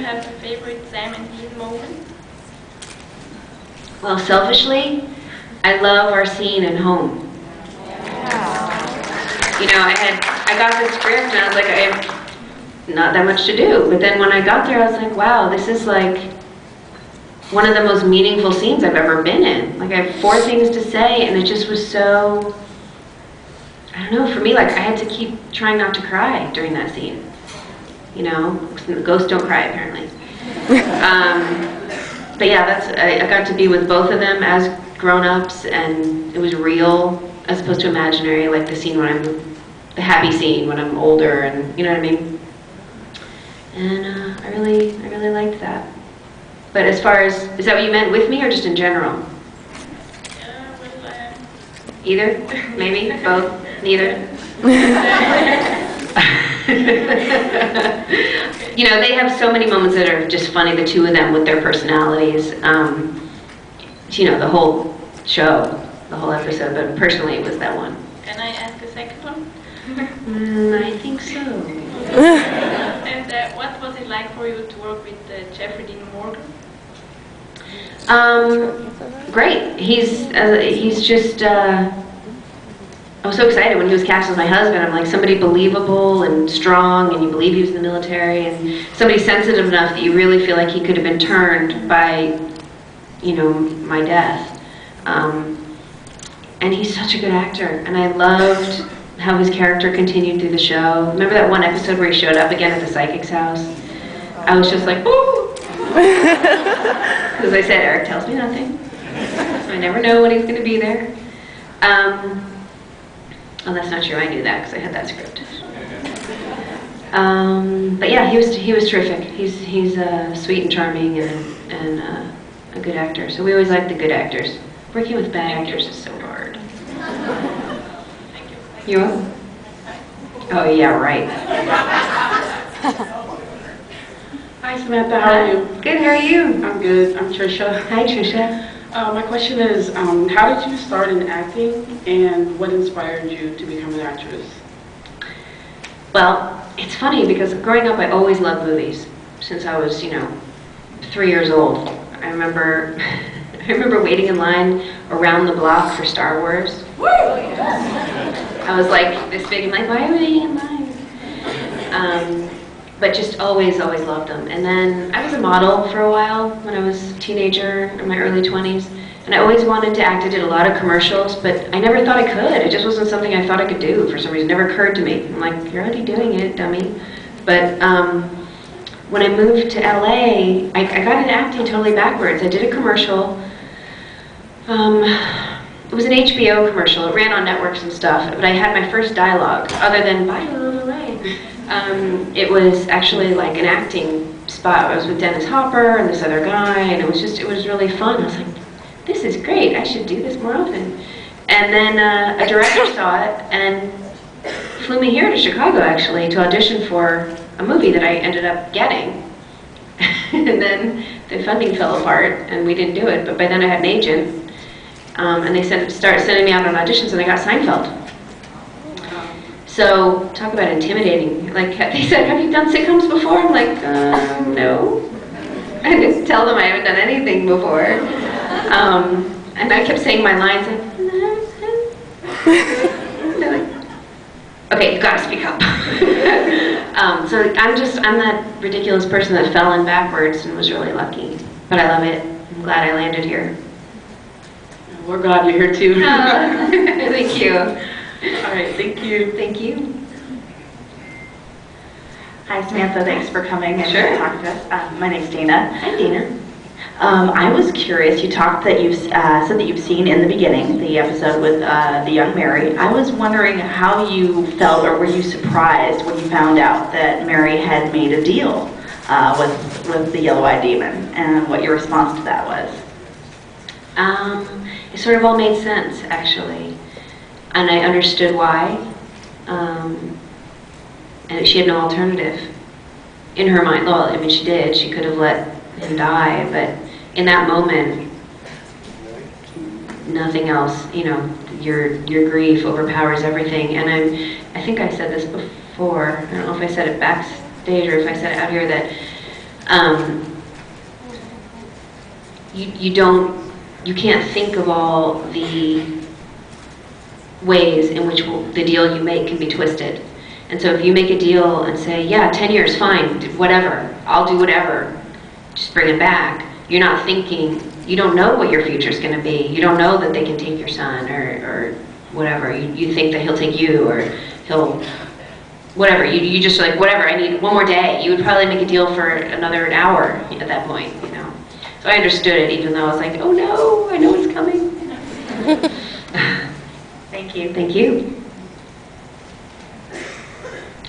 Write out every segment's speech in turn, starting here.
have a favorite Sam and Dean moment? Well, selfishly, I love our scene in Home. You know, I got the script and I was like, I have not that much to do. But then when I got there, I was like, wow, this is like one of the most meaningful scenes I've ever been in. Like, I have 4 things to say, and it just was so, I don't know, for me, like, I had to keep trying not to cry during that scene. You know, ghosts don't cry, apparently. But yeah, I got to be with both of them as grown-ups, and it was real as opposed to imaginary, like the scene when the happy scene when I'm older, and you know what I mean? And I really liked that. But as far as, is that what you meant with me or just in general? Either? Maybe? Both? Neither? You know, they have so many moments that are just funny, the two of them with their personalities. You know, the whole show, the whole episode, but personally it was that one. Can I ask a second one? I think so. And what was it like for you to work with Jeffrey Dean Morgan? Great. He's just, I was so excited when he was cast as my husband. I'm like, somebody believable and strong, and you believe he was in the military, and somebody sensitive enough that you really feel like he could have been turned by, you know, my death. And he's such a good actor, and I loved how his character continued through the show. Remember that one episode where he showed up again at the psychic's house? I was just like, ooh! Because I said, Eric tells me nothing. So I never know when he's going to be there. Oh, that's not true. I knew that because I had that script. But yeah, he was terrific. He's sweet and charming and a good actor. So we always like the good actors. Working with bad actors is so hard. Thank you. You welcome. Oh yeah, right. Hi Samantha, how are you? Good, how are you? I'm good. I'm Trisha. Hi Trisha. My question is, how did you start in acting, and what inspired you to become an actress? Well, it's funny because growing up I always loved movies since I was, 3 years old. I remember waiting in line around the block for Star Wars. I was like this big and like, why are we waiting in line? But just always loved them. And then I was a model for a while when I was a teenager in my early 20s. And I always wanted to act. I did a lot of commercials, but I never thought I could. It just wasn't something I thought I could do for some reason. It never occurred to me. I'm like, you're already doing it, dummy. But when I moved to LA, I got into acting totally backwards. I did a commercial. It was an HBO commercial. It ran on networks and stuff, but I had my first dialogue, other than bye, little rain. It was actually like an acting spot. I was with Dennis Hopper and this other guy, and it was really fun. I was like, this is great. I should do this more often. And then a director saw it and flew me here to Chicago, actually, to audition for a movie that I ended up getting. And then the funding fell apart, and we didn't do it. But by then I had an agent. And they started sending me out on auditions, and I got Seinfeld. So, talk about intimidating. Like, they said, have you done sitcoms before? I'm like, no. I just tell them I haven't done anything before. And I kept saying my lines, like, they're like, okay, you gotta speak up. So I'm that ridiculous person that fell in backwards and was really lucky. But I love it. I'm glad I landed here. We're glad you're here too. Thank you. All right, thank you. Thank you. Hi Samantha, thanks for coming and Sure. talking to us. My name's Dana. Hi, Dina. I was curious, you talked that you've said that you've seen in the beginning, the episode with the young Mary. I was wondering how you felt, or were you surprised when you found out that Mary had made a deal with the Yellow-Eyed Demon, and what your response to that was? It sort of all made sense, actually. And I understood why. And she had no alternative in her mind. Well, I mean, she did. She could have let him die, but in that moment, nothing else, your grief overpowers everything. And I think I said this before. I don't know if I said it backstage or if I said it out here, that You can't think of all the ways in which the deal you make can be twisted. And so if you make a deal and say, yeah, 10 years, fine, whatever, I'll do whatever, just bring it back, you're not thinking, you don't know what your future's going to be. You don't know that they can take your son or whatever. You think that he'll take you or he'll, whatever. You just like, whatever, I need one more day. You would probably make a deal for another hour at that point, you know. So I understood it, even though I was like, oh no, I know it's coming. Thank you. Thank you.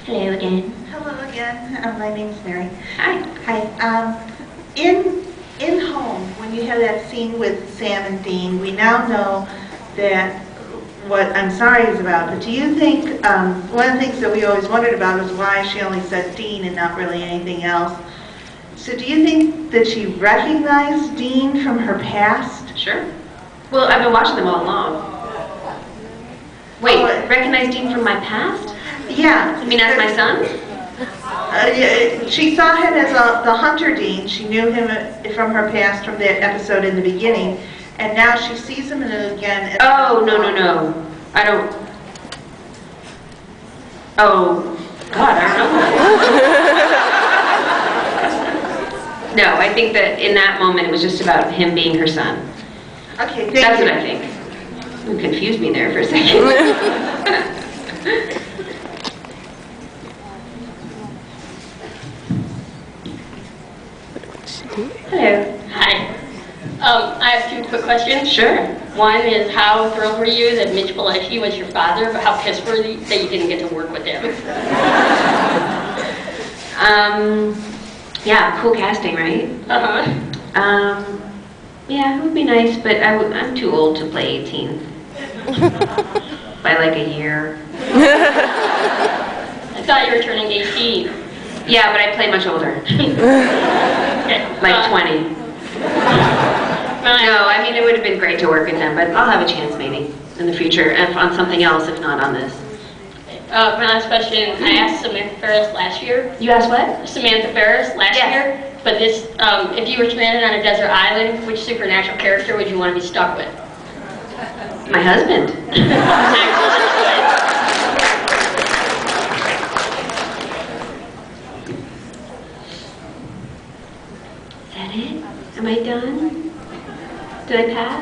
Hello again. Hello again. My name's Mary. Hi. Hi. In Home, when you have that scene with Sam and Dean, we now know that what I'm Sorry is about. But do you think one of the things that we always wondered about was why she only said Dean and not really anything else? So do you think that she recognized Dean from her past? Sure. Well, I've been watching them all along. Wait, recognize Dean from my past? Yeah. You mean as my son? She saw him as the hunter Dean. She knew him from her past, from that episode in the beginning, and now she sees him again. Oh, no. I don't. Oh, God, I don't know. No, I think that in that moment it was just about him being her son. Okay, thank That's you. what I think. You confused me there for a second. Hello. Hi. I have two quick questions. Sure. One is, how thrilled were you that Mitch Pileggi was your father, but how pissed were you that you didn't get to work with him? Yeah, cool casting, right? Uh-huh. Yeah, it would be nice, but I'm too old to play 18. By like a year. I thought you were turning 18. Yeah, but I play much older. Okay. Like 20. No, I mean, it would have been great to work with them, but I'll have a chance maybe in the future, if on something else, if not on this. My last question, I asked Samantha Ferris last year. You asked what? Samantha Ferris last Yes. year. But this, if you were stranded on a desert island, which supernatural character would you want to be stuck with? My husband. Is that it? Am I done? Did I pass?